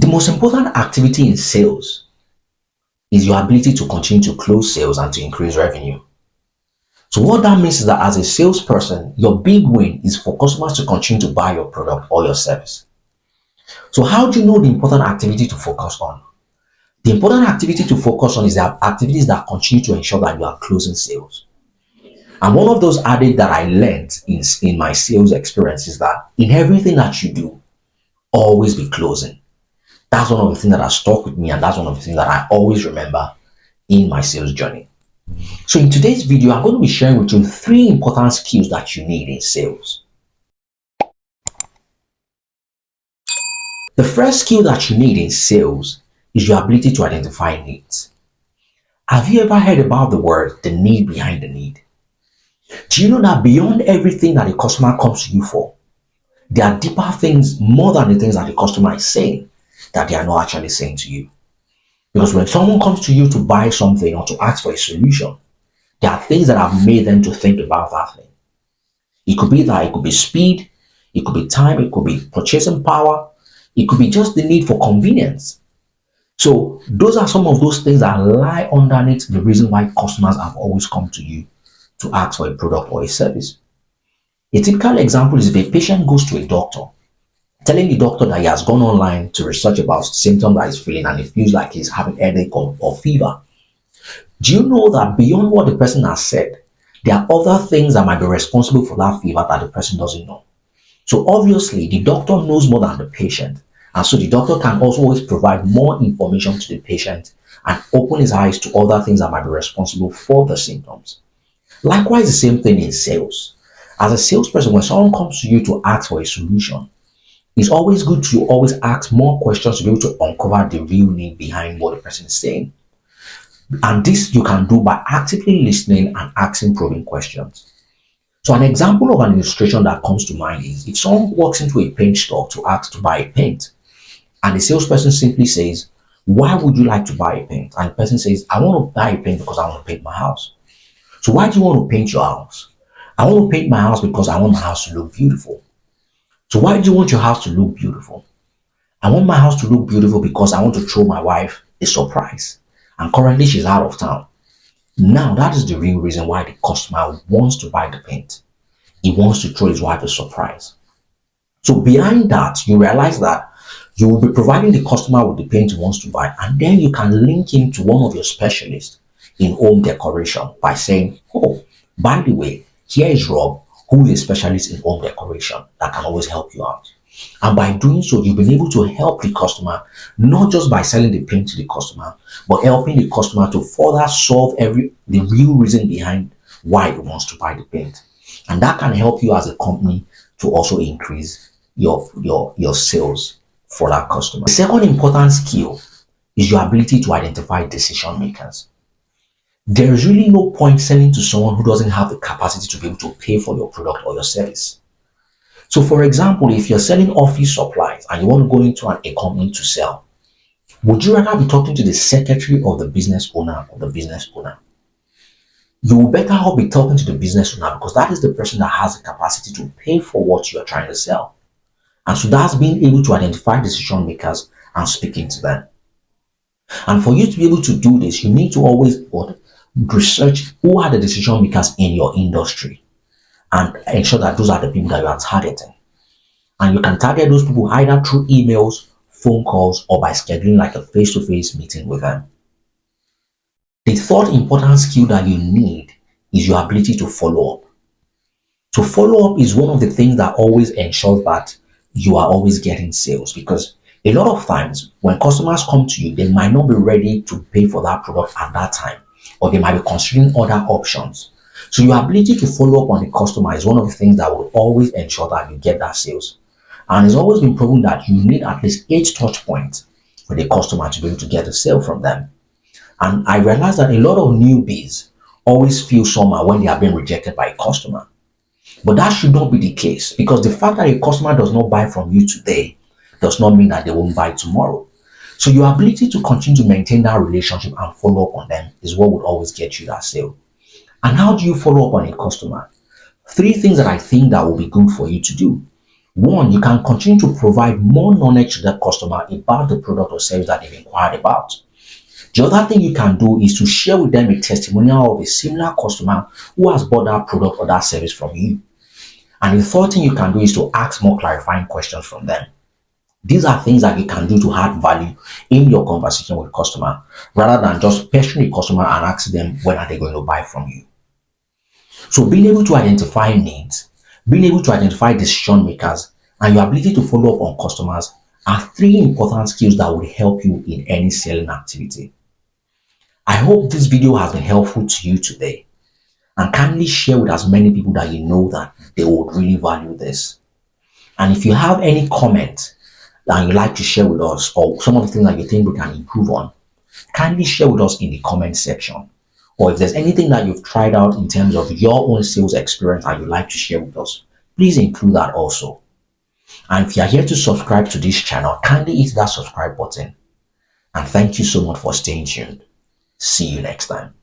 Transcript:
The most important activity in sales is your ability to continue to close sales and to increase revenue. So what that means is that as a salesperson, your big win is for customers to continue to buy your product or your service. So how do you know the important activity to focus on? The important activity to focus on is the activities that continue to ensure that you are closing sales. And one of those added that I learned in my sales experience is that in everything that you do, always be closing. That's one of the things that has stuck with me, and that's one of the things that I always remember in my sales journey. So in today's video, I'm going to be sharing with you 3 important skills that you need in sales. The first skill that you need in sales is your ability to identify needs. Have you ever heard about the word, the need behind the need? Do you know that beyond everything that a customer comes to you for, there are deeper things more than the things that the customer is saying that they are not actually saying to you? Because when someone comes to you to buy something or to ask for a solution, there are things that have made them to think about that thing. It could be that it could be speed, it could be time, it could be purchasing power, it could be just the need for convenience. So those are some of those things that lie underneath the reason why customers have always come to you to ask for a product or a service. A typical example is if a patient goes to a doctor, telling the doctor that he has gone online to research about symptoms that he's feeling and he feels like he's having headache or fever. Do you know that beyond what the person has said, there are other things that might be responsible for that fever that the person doesn't know? So obviously, the doctor knows more than the patient. And so the doctor can also always provide more information to the patient and open his eyes to other things that might be responsible for the symptoms. Likewise, the same thing in sales. As a salesperson, when someone comes to you to ask for a solution, it's always good to always ask more questions to be able to uncover the real need behind what the person is saying. And this you can do by actively listening and asking probing questions. So an example of an illustration that comes to mind is if someone walks into a paint store to ask to buy a paint, and the salesperson simply says, "Why would you like to buy a paint?" And the person says, "I want to buy a paint because I want to paint my house." So why do you want to paint your house? "I want to paint my house because I want my house to look beautiful." So why do you want your house to look beautiful? "I want my house to look beautiful because I want to throw my wife a surprise. And currently she's out of town." Now that is the real reason why the customer wants to buy the paint. He wants to throw his wife a surprise. So behind that, you realize that you will be providing the customer with the paint he wants to buy, and then you can link him to one of your specialists in home decoration by saying, "Oh, by the way, here is Rob, who is a specialist in home decoration that can always help you out." And by doing so, you've been able to help the customer, not just by selling the paint to the customer, but helping the customer to further solve the real reason behind why he wants to buy the paint. And that can help you as a company to also increase your sales for that customer. The second important skill is your ability to identify decision makers. There is really no point selling to someone who doesn't have the capacity to be able to pay for your product or your service. So for example, if you're selling office supplies and you want to go into a company to sell, would you rather be talking to the secretary of the business owner or the business owner? You will better off be talking to the business owner because that is the person that has the capacity to pay for what you are trying to sell. And so that's being able to identify decision makers and speaking to them. And for you to be able to do this, you need to always research who are the decision makers in your industry and ensure that those are the people that you are targeting. And you can target those people either through emails, phone calls, or by scheduling like a face-to-face meeting with them. The third important skill that you need is your ability to follow up. To follow up is one of the things that always ensures that you are always getting sales, because a lot of times when customers come to you, they might not be ready to pay for that product at that time, or they might be considering other options. So your ability to follow up on the customer is one of the things that will always ensure that you get that sales. And it's always been proven that you need at least 8 touch points with the customer to be able to get a sale from them. And I realized that a lot of newbies always feel somehow when they are being rejected by a customer. But that should not be the case, because the fact that a customer does not buy from you today does not mean that they won't buy tomorrow. So your ability to continue to maintain that relationship and follow up on them is what would always get you that sale. And how do you follow up on a customer? 3 things that I think that will be good for you to do. One, you can continue to provide more knowledge to the customer about the product or service that they've inquired about. The other thing you can do is to share with them a testimonial of a similar customer who has bought that product or that service from you. And the third thing you can do is to ask more clarifying questions from them. These are things that you can do to add value in your conversation with the customer rather than just pestering the customer and asking them when are they going to buy from you. So being able to identify needs, being able to identify decision makers, and your ability to follow up on customers are three important skills that will help you in any selling activity. I hope this video has been helpful to you today, and kindly share with as many people that you know that they would really value this. And if you have any comment that you'd like to share with us or some of the things that you think we can improve on, kindly share with us in the comment section. Or if there's anything that you've tried out in terms of your own sales experience and you'd like to share with us, please include that also. And if you are here to subscribe to this channel, kindly hit that subscribe button. And thank you so much for staying tuned. See you next time.